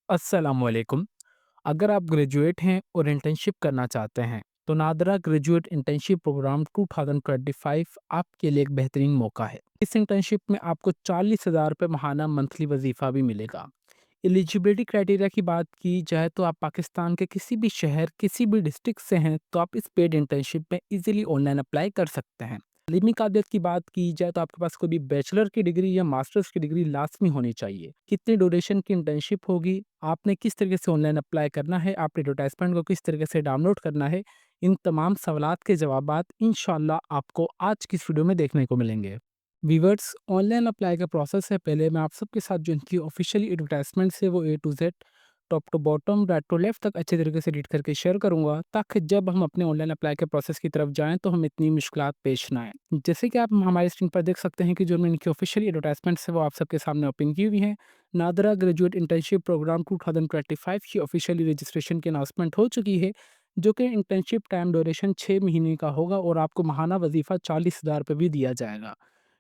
अस्सलामुअलैकुम। अगर आप ग्रेजुएट हैं और इंटर्नशिप करना चाहते हैं, तो नादरा ग्रेजुएट इंटर्नशिप प्रोग्राम 2025 आपके लिए एक बेहतरीन मौका है। इस इंटर्नशिप में आपको 40,000 रुपये माहाना मंथली वजीफ़ा भी मिलेगा। एलिजिबिलिटी क्राइटेरिया की बात की जाए तो आप पाकिस्तान के किसी भी शहर, किसी भी डिस्ट्रिक्ट से हैं, तो आप इस पेड इंटर्नशिप में ईज़िली ऑनलाइन अप्लाई कर सकते हैं। तालीमी काबिलियत की बात की जाए तो आपके पास कोई भी बैचलर की डिग्री या मास्टर्स की डिग्री लाज़मी होनी चाहिए। कितनी ड्यूरेशन की इंटर्नशिप होगी, आपने किस तरीके से ऑनलाइन अप्लाई करना है, आपने एडवर्टाइजमेंट को किस तरीके से डाउनलोड करना है, इन तमाम सवालात के जवाबात इंशाअल्लाह आपको आज की इस वीडियो में देखने को मिलेंगे। व्यूअर्स, ऑनलाइन अप्लाई का प्रोसेस है, पहले मैं आप सबके साथ जो इनकी ऑफिशियली एडवर्टाइजमेंट्स है वो A to Z, top to bottom, right to left तक अच्छे तरीके से रीड करके शेयर करूंगा, ताकि जब हम अपने ऑनलाइन अप्लाई के प्रोसेस की तरफ जाएं तो हम इतनी मुश्किलात पेश ना आए। जैसे कि आप हमारी स्क्रीन पर देख सकते हैं कि जो इनकी ऑफिशियली एडवर्टाइजमेंट्स है वो आप सबके सामने ओपन की हुई हैं। नादरा ग्रेजुएट इंटर्नशिप प्रोग्राम 2025 की ऑफिशियली रजिस्ट्रेशन की अनाउंसमेंट हो चुकी है, जो कि इंटर्नशिप टाइम ड्यूरेशन 6 महीने का होगा और आपको माहाना वजीफ़ा 40,000 रुपये भी दिया जाएगा।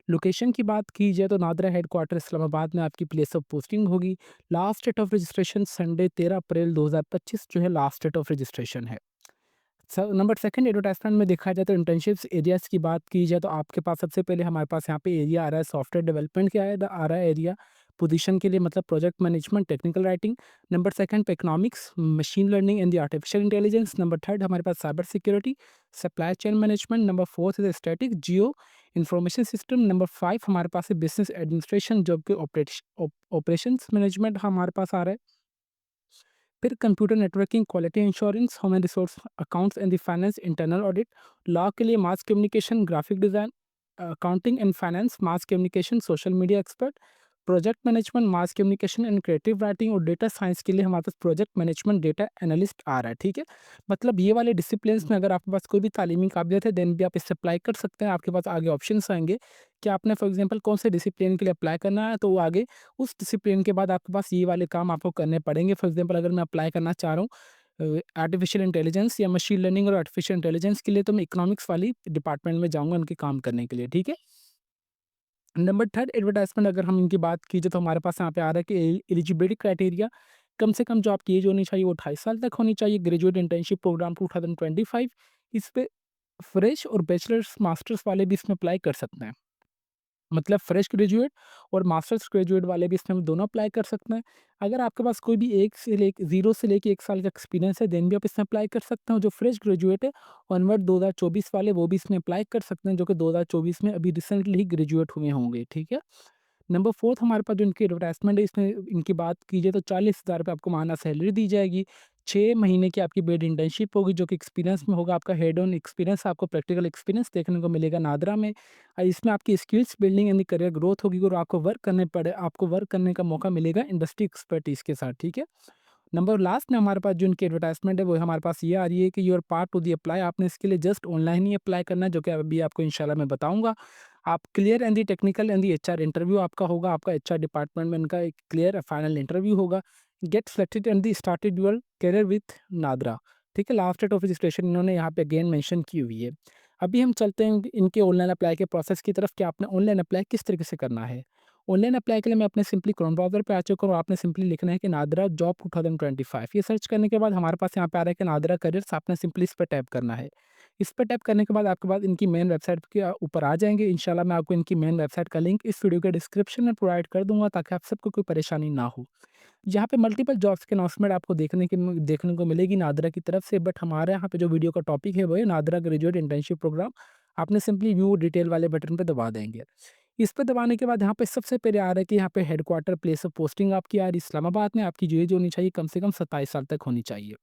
लोकेशन की बात की जाए तो नादरा हेडक्वार्टर इस्लामाबाद में आपकी प्लेस ऑफ पोस्टिंग होगी। Last date of registration Sunday 13 April 2025 जो है लास्ट डेट ऑफ रजिस्ट्रेशन है। नंबर सेकंड, एडवर्टाइजमेंट में देखा जाए तो इंटर्नशिप्स एरियाज़ की बात की जाए तो आपके पास सबसे पहले हमारे पास यहाँ पे एरिया आ रहा है सॉफ्टवेयर डेवलपमेंट का आ रहा है एरिया। पोजीशन के लिए मतलब project management, technical writing. Number second पे economics, machine learning and the artificial intelligence. Number third हमारे पास cyber security, supply chain management. Number fourth is static geo information system. Number five हमारे पास है business administration, जो कि operations management हमारे पास आ रहा है। फिर computer networking, quality insurance, human resource accounts and the finance, internal audit. Law के लिए mass communication, graphic design, accounting and finance, mass communication, social media expert. Project management, mass communication and creative writing. और data science के लिए हमारे पास project management, data analyst आ रहा है। ठीक है, मतलब ये वाले डिसिप्लिन्स में अगर आपके पास कोई भी तालीमी काबिलियत है देन भी आप इससे अप्लाई कर सकते हैं। आपके पास आगे ऑप्शंस आएंगे कि आपने फॉर एग्जांपल कौन से डिसिप्लिन के लिए अप्लाई करना है, तो वो आगे उस डिसिप्लिन के बाद आपके पास ये वाले काम आपको करने पड़ेंगे। फॉर एग्जांपल अगर मैं अप्लाई करना चाह रहा हूँ आर्टिफिशियल इंटेलिजेंस या मशीन लर्निंग और आर्टिफिशियल इंटेलिजेंस के लिए, तो मैं इकोनॉमिक्स वाली डिपार्टमेंट में जाऊँगा उनके काम करने के लिए। ठीक है। नंबर थर्ड, एडवर्टाइजमेंट अगर हम इनकी बात कीजिए तो हमारे पास यहाँ पे आ रहा है कि एलिजिबिलिटी क्राइटेरिया, कम से कम जो आपकी एज होनी चाहिए वो 28 साल तक होनी चाहिए। ग्रेजुएट इंटर्नशिप प्रोग्राम 2025, इस पे फ्रेश और बैचलर्स मास्टर्स वाले भी इसमें अप्लाई कर सकते हैं। मतलब फ्रेश ग्रेजुएट और मास्टर्स ग्रेजुएट वाले भी इसमें दोनों अप्लाई कर सकते हैं। अगर आपके पास कोई भी 0 से लेके 1 साल का एक्सपीरियंस है देन भी आप इसमें अप्लाई कर सकते हो। जो फ्रेश ग्रेजुएट है ऑनवर्ड 2024 वाले वो भी इसमें अप्लाई कर सकते हैं, जो कि 2024 में अभी रिसेंटली ही ग्रेजुएट हुए होंगे। ठीक है। नंबर 4 हमारे पास जो इनकी एडवर्टाइज़मेंट है इसमें इनकी बात की जाए तो 40,000 रुपये आपको माहाना सैलरी दी जाएगी। 6 महीने की आपकी पेड इंटर्नशिप होगी, जो कि एक्सपीरियंस में होगा आपका हेड ऑन एक्सपीरियंस, आपको प्रैक्टिकल एक्सपीरियंस देखने को मिलेगा नादरा में। इसमें आपकी स्किल्स बिल्डिंग यानी करियर ग्रोथ होगी और आपको वर्क करने का मौका मिलेगा इंडस्ट्री एक्सपर्टीज़ के साथ। ठीक है। नंबर लास्ट में हमारे पास जो इनकी एडवर्टाइजमेंट है वो हमारे पास ये आ रही है कि your part to the apply, आपने इसके लिए जस्ट ऑनलाइन ही अप्लाई करना है, जो कि अभी आपको इंशाल्लाह मैं बताऊंगा। आप clear and the technical and the HR interview आपका होगा, आपका एचआर डिपार्टमेंट में इनका एक क्लियर फाइनल इंटरव्यू होगा। Get selected and the started your career with NADRA. ठीक है, लास्ट डेट ऑफ रजिस्ट्रेशन इन्होंने यहाँ पे अगेन मेंशन की हुई है। अभी हम चलते हैं इनके ऑनलाइन अप्लाई के प्रोसेस की तरफ कि आपने ऑनलाइन अप्लाई किस तरीके से करना है। ऑनलाइन अप्लाई के लिए मैं अपने सिंपली क्रोम ब्राउज़र पे आ चुका हूँ और आपने सिंपली लिखना है कि नादरा जॉब 2025। ये सर्च करने के बाद हमारे पास यहाँ पे आ रहा है कि नादरा करियर्स, आपने सिंपली इस पे टैप करना है। इस पे टैप करने के बाद आपके पास इनकी मेन वेबसाइट के ऊपर आ जाएँगे। इंशाल्लाह मैं आपको इनकी मेन वेबसाइट का लिंक इस वीडियो के डिस्क्रिप्शन में प्रोवाइड कर दूँगा, ताकि आप सबको कोई परेशानी ना हो। यहाँ पे मल्टीपल जॉब्स की अनाउंसमेंट आपको देखने को मिलेगी नादरा की तरफ से, बट हमारे यहाँ पे जो वीडियो का टॉपिक है वो है नादरा ग्रेजुएट इंटर्नशिप प्रोग्राम। आपने सिंपली व्यू डिटेल वाले बटन पे दबा देंगे। इस पे दबाने के बाद यहाँ पे सबसे पहले आ रहा है कि यहाँ पे हेडक्वार्टर प्लेस ऑफ पोस्टिंग आपकी आ रही है इस्लामाबाद में। आपकी जो एज होनी चाहिए कम से कम 27 साल तक होनी चाहिए।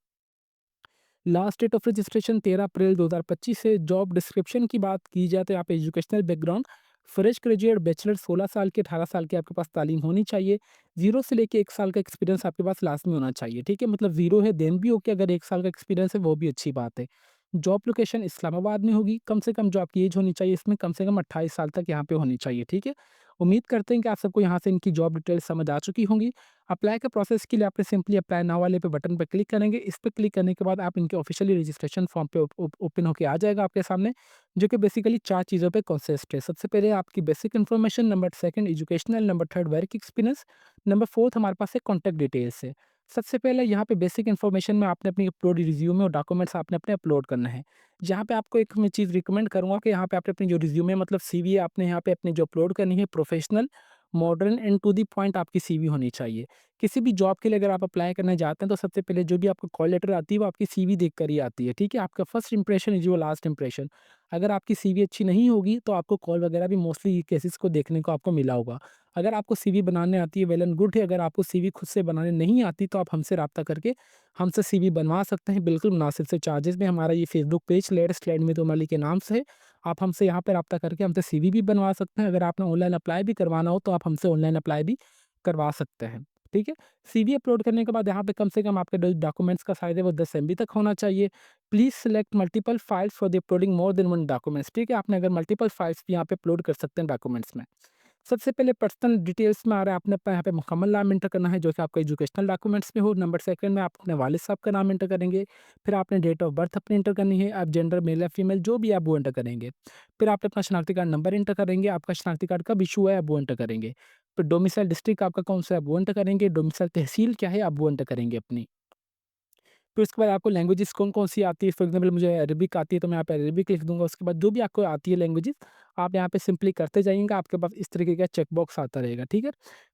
Last date of registration 13 April 2025 है। जॉब डिस्क्रिप्शन की बात की जाए तो यहाँ पे educational background, fresh graduate bachelor 16 साल के 18 साल की आपके पास तालीम होनी चाहिए। 0 से लेके 1 साल का एक्सपीरियंस आपके पास लास्ट में होना चाहिए। ठीक है, मतलब 0 है देन भी ओके, अगर 1 साल का एक्सपीरियंस है वो भी अच्छी बात है। जॉब लोकेशन इस्लामाबाद में होगी। कम से कम जो आपकी एज होनी चाहिए इसमें कम से कम 28 साल तक यहाँ पे होनी चाहिए। ठीक है। उम्मीद करते हैं कि आप सबको यहाँ से इनकी जॉब डिटेल समझ आ चुकी होंगी। अप्लाई के प्रोसेस के लिए आपने सिंपली अप्लाई नाउ वाले पे बटन पे क्लिक करेंगे। इस पे क्लिक करने के बाद आप इनके ऑफिशियली रजिस्ट्रेशन फॉर्म पे ओपन होके आ जाएगा आपके सामने, जो कि बेसिकली 4 चीज़ों पे कंसिस्ट है। सबसे पहले आपकी basic information, number second educational, number third work experience, number fourth हमारे पास है कॉन्टैक्ट डिटेल्स है। सबसे पहले यहाँ पे बेसिक इन्फॉर्मेशन में आपने अपनी अपलोड रिज्यूमे और डॉक्यूमेंट्स आपने अपने अपलोड करना है। यहाँ पे आपको एक मैं चीज़ रिकमेंड करूँगा कि यहाँ पे आपने अपनी जो रिज्यूमे मतलब सीवी आपने यहाँ पे अपनी जो अपलोड करनी है professional, modern and to the point आपकी सीवी होनी चाहिए। किसी भी जॉब के लिए अगर आप अप्लाई करने जाते हैं तो सबसे पहले जो भी आपको कॉल लेटर आती है वो आपकी सीवी देख कर ही आती है, ठीक है? आपका first impression is your last impression. अगर आपकी सीवी अच्छी नहीं होगी तो आपको कॉल वगैरह भी मोस्टली केसेज़ को देखने को आपको मिला होगा। अगर आपको सीवी बनाने आती है वेल एंड गुड है, अगर आपको सीवी खुद से बनाने नहीं आती तो आप हमसे राब्ता करके हमसे सीवी बनवा सकते हैं बिल्कुल मुनासिब से चार्जेज़ में। हमारा ये फेसबुक पेज लेटेस्ट स्लाइड में तो मली के नाम से है। आप हमसे यहाँ पे राब्ता करके हमसे सीवी भी बनवा सकते हैं। अगर आपने ऑनलाइन अप्लाई भी करवाना हो तो आप हमसे ऑनलाइन अप्लाई भी करवा सकते हैं, ठीक है? सीवी अपलोड करने के बाद यहाँ पे कम से कम आपके जो डॉक्यूमेंट्स का साइज़ है वो 10 एमबी तक होना चाहिए। Please select multiple files for the uploading more than 1 documents, ठीक है? आपने अगर मल्टीपल फाइल्स भी यहाँ पे अपलोड कर सकते हैं डॉक्यूमेंट्स में। सबसे पहले पर्सनल डिटेल्स में आ रहा है, आपने अपना यहाँ पे मुकम्मल नाम एंटर करना है जो कि आपका एजुकेशनल डॉक्यूमेंट्स में हो। नंबर सेकंड में आप अपने वालिद साहब का नाम एंटर करेंगे। फिर आपने डेट ऑफ बर्थ अपनी एंटर करनी है। आप जेंडर मेल या फीमेल जो भी आप वो एंटर करेंगे। फिर आपने अपना शनाख्ती कार्ड नंबर एंटर करेंगे। आपका शनाख्ती कार्ड कब इशू है आप वो एंटर करेंगे। फिर डोमिसाइल डिस्ट्रिक्ट आपका कौन सा है आप वो एंटर करेंगे। डोमिसाइल तहसील क्या है आप वो एंटर करेंगे अपनी। फिर उसके बाद आपको लैंग्वेजेस कौन-कौन सी आती है, फॉर एग्ज़ाम्पल मुझे अरबिक आती है तो मैं यहाँ पे अरबिक लिख दूँगा। उसके बाद जो भी आपको आती है लैंग्वेजेस, आप यहाँ पे सिंपली करते जाइएगा, आपके पास इस तरीके का चेक बॉक्स आता रहेगा, ठीक है?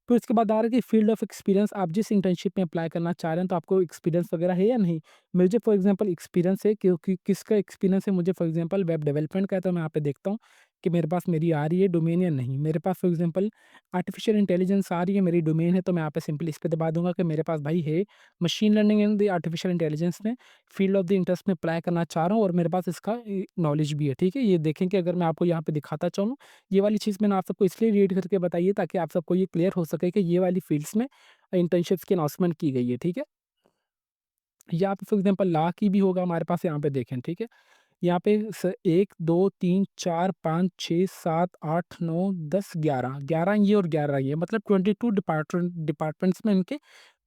फिर उसके बाद आ रहा है कि फील्ड ऑफ एक्सपीरियंस, आप जिस इंटर्नशिप में अप्लाई करना चाह रहे हैं तो आपको एक्सपीरियंस वगैरह है या नहीं? मुझे फॉर एग्ज़ाम्पल एक्सपीरियंस है क्योंकि किसका एक्सपीरियंस है मुझे फॉर एग्ज़ाम्पल वेब डेवलपमेंट का है तो मैं यहाँ पे देखता हूँ कि मेरे पास मेरी आ रही है डोमेन या नहीं। मेरे पास फॉर एग्ज़ाम्पल आर्टिफिशियल इंटेलिजेंस आ रही है, मेरी डोमेन है तो मैं यहाँ पे सिंपली इस पे दबा दूँगा कि मेरे पास भाई है machine learning and the artificial intelligence में फील्ड ऑफ द इंटरेस्ट में अप्लाई करना चाह रहा हूँ और मेरे पास इसका नॉलेज भी है, ठीक है? ये देखें कि अगर मैं आपको यहाँ पे दिखाता चाहूँ, ये वाली चीज़ मैंने आप सबको इसलिए रीड करके बताई है ताकि आप सबको ये क्लियर हो सके कि ये वाली फ़ील्ड्स में इंटर्नशिप्स की अनाउंसमेंट की गई है, ठीक है? या फिर फॉर एग्ज़ाम्पल लॉ की भी होगा हमारे पास यहाँ पे देखें, ठीक है? यहाँ पे 1, 2, 3, 4, 5, 6, 7, 8, 9, 10, 11, 11 ये और 11 ये मतलब 22 डिपार्टमेंट्स में इनके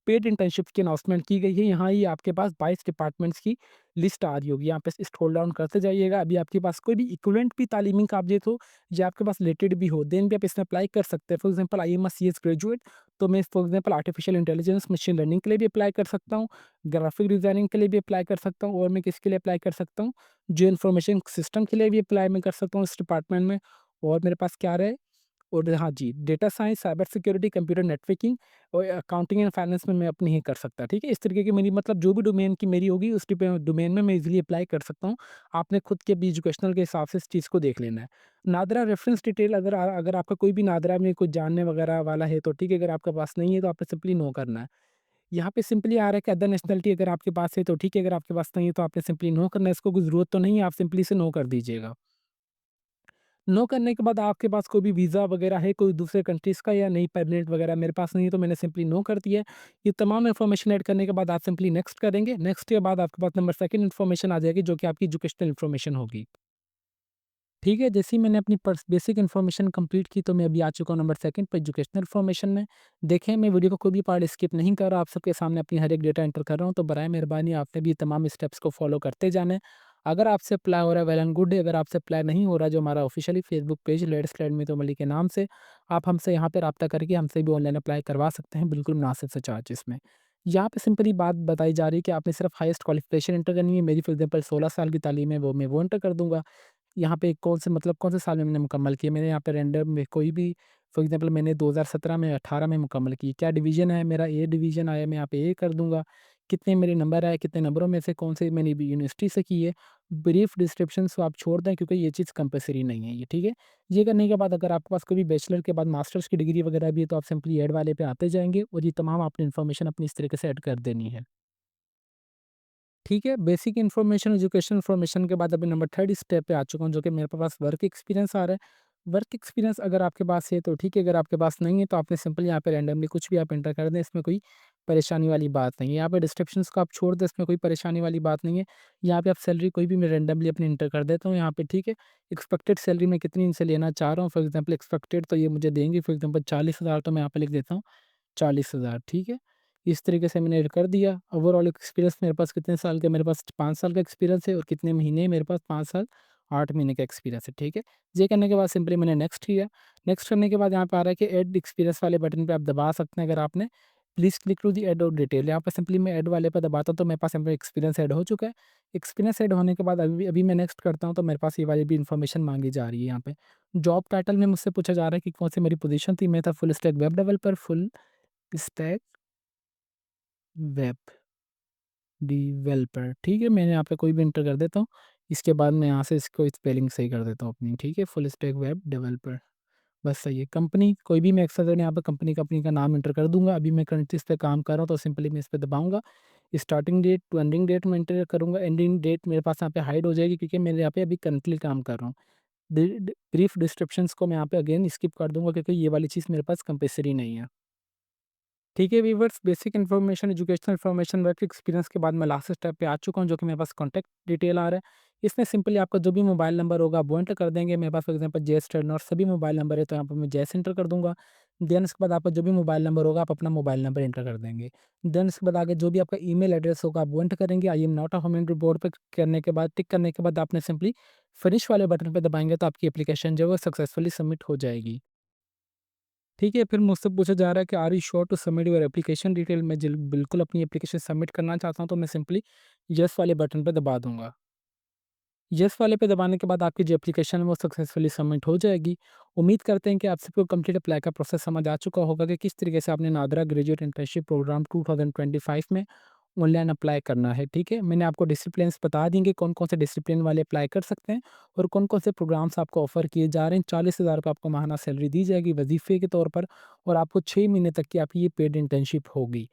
पेड इंटर्नशिप की अनाउंसमेंट की गई है। यहाँ ये आपके पास 22 डिपार्टमेंट्स की लिस्ट आ रही होगी। यहाँ पे स्क्रॉल डाउन करते जाइएगा। अभी आपके पास कोई भी इक्विवेलेंट भी तालीमी काबिलियत हो या आपके पास रिलेटेड भी हो, देन भी आप इसमें अप्लाई कर सकते हैं। For example I am a CS graduate, तो मैं for example artificial intelligence, machine learning के लिए भी अप्लाई कर सकता हूँ, ग्राफिक डिज़ाइनिंग के लिए भी अप्लाई कर सकता हूँ और मैं किसके लिए अप्लाई कर सकता हूँ, जियो इन्फॉर्मेशन सिस्टम के लिए भी अप्लाई मैं कर सकता हूँ इस डिपार्टमेंट में। और मेरे पास क्या रहे और हाँ जी, data science, cyber security, computer networking और अकाउंटिंग एंड फाइनेंस में मैं अपनी ही कर सकता, ठीक है? इस तरीके की मेरी मतलब जो भी डोमेन की मेरी होगी उस डोमेन में मैं ईज़िली अप्लाई कर सकता हूँ। आपने खुद के भी एजुकेशनल के हिसाब से इस चीज़ को देख लेना है। नादरा रेफ़रेंस डिटेल अगर आपका कोई भी नादरा में कुछ जानने वगैरह वाला है तो ठीक है, अगर आपके पास नहीं है तो आपने सिंपली नो करना है। यहाँ पे सिंपली आ रहा है कि अदर नेशनैलिटी अगर आपके पास है तो ठीक है, अगर आपके पास नहीं है तो आपने सिंपली नो करना है, इसको कोई ज़रूरत तो नहीं है, आप सिंपली इसे नो कर दीजिएगा। नो करने के बाद आपके पास कोई भी वीज़ा वगैरह है कोई दूसरे कंट्रीज़ का या नहीं परमानेंट वगैरह मेरे पास नहीं है तो मैंने सिंपली नो कर दिया है। ये तमाम इन्फॉर्मेशन ऐड करने के बाद आप सिंपली नेक्स्ट करेंगे। नेक्स्ट के बाद आपके पास नंबर सेकंड इन्फॉर्मेशन आ जाएगी जो कि आपकी एजुकेशनल इन्फॉर्मेशन होगी। ठीक है, जैसे ही मैंने अपनी बेसिक इन्फॉर्मेशन कंप्लीट की तो मैं अभी आ चुका हूँ नंबर सेकंड पे एजुकेशनल इन्फॉर्मेशन में। देखें मैं वीडियो का कोई भी पार्ट स्किप नहीं कर रहा, आप सबके सामने अपनी हर एक डेटा एंटर कर रहा हूँ, तो बराए मेहरबानी आपने भी ये तमाम स्टेप्स को फॉलो करते जाना है। अगर आपसे अप्लाई हो रहा है वेल एंड गुड है, अगर आपसे अप्लाई नहीं हो रहा जो हमारा officially Facebook page latest slide में तो मलिक के नाम से, आप हमसे यहाँ पे राब्ता करके हमसे भी ऑनलाइन अप्लाई करवा सकते हैं बिल्कुल मुनासिब से चार्जेस में। यहाँ पे सिंपली बात बताई जा रही है कि आपने सिर्फ हाईएस्ट क्वालिफिकेशन एंटर करनी है। मेरी फॉर एग्जाम्पल 16 साल की तालीम है वो मैं वो एंटर कर दूंगा। यहाँ पे कौन से साल में मैंने मुकम्मल किया, मैंने यहाँ पे रैंडम में कोई भी फॉर एग्ज़ाम्पल मैंने 2017 में 18 में मुकम्मल की। क्या डिवीज़न है मेरा ए डिवीज़न आया, मैं यहाँ पे ए कर दूँगा। कितने मेरे नंबर आए, कितने नंबरों में से कौन से मैंने भी यूनिवर्सिटी से की है। ब्रीफ डिस्क्रिप्शंस को आप छोड़ दें क्योंकि ये चीज़ कंपल्सरी नहीं है ये, ठीक है? ये करने के बाद अगर आपके पास कोई भी बैचलर के बाद मास्टर्स की डिग्री वगैरह भी है तो आप सिंपली ऐड वाले पे आते जाएँगे और ये तमाम आपने इन्फॉर्मेशन अपनी इस तरीके से ऐड कर देनी है। ठीक है, बेसिक इन्फॉर्मेशन, एजुकेशन इन्फॉर्मेशन के बाद अभी नंबर थर्ड स्टेप पे आ चुका हूँ जो कि मेरे पास वर्क एक्सपीरियंस आ रहा है। वर्क एक्सपीरियंस अगर आपके पास है तो ठीक है, अगर आपके पास नहीं है तो आपने सिंपल यहाँ पे रैंडमली कुछ भी आप एंटर कर दें, इसमें कोई परेशानी वाली बात नहीं है। यहाँ पे डिस्क्रिप्शंस को आप छोड़ दें, इसमें कोई परेशानी वाली बात नहीं है। यहाँ पे आप सैलरी कोई भी मैं रैंडमली अपनी एंटर कर देता हूँ यहाँ पे, ठीक है। एक्सपेक्टेड सैलरी मैं कितनी इनसे लेना चाह रहा हूँ, फॉर एग्जाम्पल एक्सपेक्टेड तो ये मुझे देंगे फॉर एग्जाम्पल 40,000 तो मैं यहाँ पे लिख देता हूँ 40,000 ठीक है। इस तरीके से मैंने कर दिया। ओवरऑल एक्सपीरियंस मेरे पास कितने साल का, मेरे पास 5 साल का एक्सपीरियंस है और कितने महीने मेरे पास 5 साल 8 महीने का एक्सपीरियंस है, ठीक है। ये करने के बाद सिंपली मैंने नेक्स्ट किया। नेक्स्ट करने के बाद यहाँ पे आ रहा है कि ऐड एक्सपीरियंस वाले बटन पे आप दबा सकते हैं अगर आपने please click to the add और डिटेल। यहाँ पे सिंपली मैं ऐड वाले पे दबाता हूँ तो मेरे पास यहाँ पे एक्सपीरियंस ऐड हो चुका है। एक्सपीरियंस ऐड होने के बाद अभी मैं नेक्स्ट करता हूँ तो मेरे पास ये वाली भी इन्फॉर्मेशन माँगी जा रही है यहाँ पे। जॉब टाइटल में मुझसे पूछा जा रहा है कि कौन-सी मेरी पोज़ीशन थी, मैं था full stack web developer, full stack web developer, ठीक है? मैंने यहाँ पे कोई भी एंटर कर देता हूँ। इसके बाद मैं यहाँ से इसको स्पेलिंग सही कर देता हूँ अपनी, ठीक है? Full stack web developer. बस सही है। कंपनी कोई भी मैं एक्सेस यहाँ पे कंपनी का नाम एंटर कर दूँगा। अभी मैं करंटली इस पे काम कर रहा हूँ तो सिंपली मैं इस पे दबाऊँगा। Starting date to ending date मैं एंटर करूँगा। एंडिंग डेट मेरे पास यहाँ पे हाइड हो जाएगी क्योंकि मैं यहाँ पे अभी करंटली काम कर रहा हूँ। ब्रीफ डिस्क्रिप्शंस को मैं यहाँ पे अगेन स्किप कर दूँगा क्योंकि ये वाली चीज़ मेरे पास कंपल्सरी नहीं है। ठीक है viewers, basic information, educational information, work experience के बाद मैं लास्ट स्टेप पे आ चुका हूँ जो कि मेरे पास कॉन्टैक्ट डिटेल आ रहा है। इसमें सिंपली आपका जो भी मोबाइल नंबर होगा आप वो एंटर कर देंगे। मेरे पास फॉर एग्जांपल जयेश टर्नर सभी मोबाइल नंबर है तो यहाँ पर मैं जयेश एंटर कर दूँगा। देन उसके बाद आपका जो भी मोबाइल नंबर होगा आप अपना मोबाइल नंबर एंटर कर देंगे। देन उसके बाद आगे जो भी आपका ईमेल एड्रेस होगा आप वो एंटर करेंगे। I am not a home report पे करने के बाद टिक करने के बाद आपने सिंपली फिनिश वाले बटन पे दबाएँगे तो आपकी एप्लीकेशन जो है वो सक्सेसफुली सबमिट हो जाएगी। ठीक है, फिर मुझसे पूछा जा रहा है कि are you sure to submit your application detail? मैं जिल बिल्कुल अपनी एप्लीकेशन सबमिट करना चाहता हूँ, तो मैं सिंपली येस वाले बटन पे दबा दूँगा। येस वाले पे दबाने के बाद आपकी जो एप्लीकेशन है वो सक्सेसफुली सबमिट हो जाएगी। उम्मीद करते हैं कि आप सबको कंप्लीट अप्लाई का प्रोसेस समझ आ चुका होगा कि किस तरीके से आपने नादरा ग्रेजुएट इंटर्नशिप प्रोग्राम 2025 में ऑनलाइन अप्लाई करना है, ठीक है? मैंने आपको डिसिप्लिन्स बता दिए कि कौन-कौन से डिसिप्लिन वाले अप्लाई कर सकते हैं और कौन-कौन से प्रोग्राम्स आपको ऑफ़र किए जा रहे हैं। 40,000 का आपको माहाना सैलरी दी जाएगी वज़ीफ़े के तौर पर और आपको 6 महीने तक की आपकी ये पेड इंटर्नशिप होगी।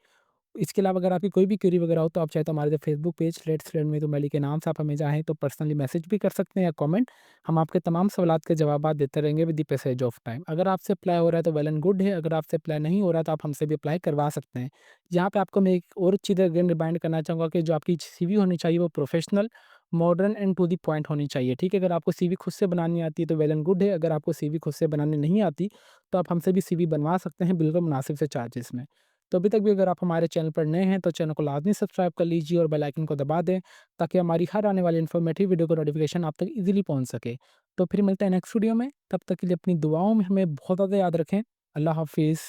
इसके अलावा अगर आपकी कोई भी क्वेरी वगैरह हो तो आप चाहे तो हमारे जो Facebook page let's learn with O'Malley के नाम से आप हमें चाहें तो पर्सनली मैसेज भी कर सकते हैं या कमेंट। हम आपके तमाम सवालात के जवाबात देते रहेंगे with the passage of time. अगर आपसे अप्लाई हो रहा है तो वेल एंड गुड है, अगर आपसे अप्लाई नहीं हो रहा है तो आप हमसे भी अप्लाई करवा सकते हैं। यहाँ पे आपको मैं एक और चीज़ अगेन रिमाइंड करना चाहूँगा कि जो आपकी सीवी होनी चाहिए वो professional, modern and to the point होनी चाहिए, ठीक है? अगर आपको सीवी खुद से बनानी आती है तो वेल एंड गुड है, अगर आपको सीवी खुद से बनानी नहीं आती तो आप हमसे भी सीवी बनवा सकते हैं बिल्कुल मुनासिब से चार्जेस में। तो अभी तक भी अगर आप हमारे चैनल पर नए हैं तो चैनल को लाज़मी सब्सक्राइब कर लीजिए और बेल आइकन को दबा दें ताकि हमारी हर आने वाली इन्फॉर्मेटिव वीडियो का नोटिफिकेशन आप तक ईज़िली पहुंच सके। तो फिर मिलते हैं नेक्स्ट वीडियो में, तब तक के लिए अपनी दुआओं में हमें बहुत ज़्यादा याद रखें। अल्लाह हाफ़िज़।